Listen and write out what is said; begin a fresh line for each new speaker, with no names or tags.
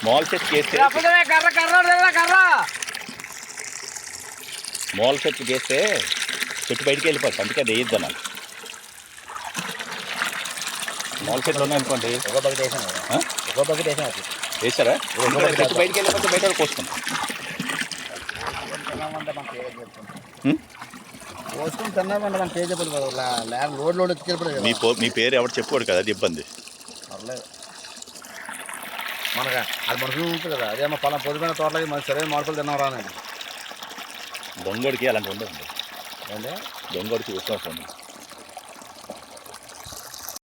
Mall చెట్టు వేస్తే mall చెట్టు వేస్తే చెట్టు బయటికి వెళ్ళిపోతుంది, అందుకే అది వేయద్దు అన్నాను. మాల్ చెట్లు ఉన్నాయనుకోండి,
ఒక బకెట్ వేసాను, ఒక బకెట్ వేసాను.
వేసారా? చెట్టు బయటికి వెళ్ళిపోతే బయట కోసుకుంటాం.
పోసుకుని తిన్నామంటే మన పేరు చెప్పదు, లోడ్ వచ్చి
మీ పేరు ఎవరు చెప్పుకోడు కదా, అది ఇబ్బంది.
పర్లేదు, మనకు అది మనుషులు ఉంటుంది కదా. అదే మా పొలం పొద్దుమైన తోటలకి మన సరైన మార్పులు తిన్నాం రానండి.
దొంగడికి అలాంటి ఉండదు,
అంటే
దొంగడికి విశ్వాసం ఉంది.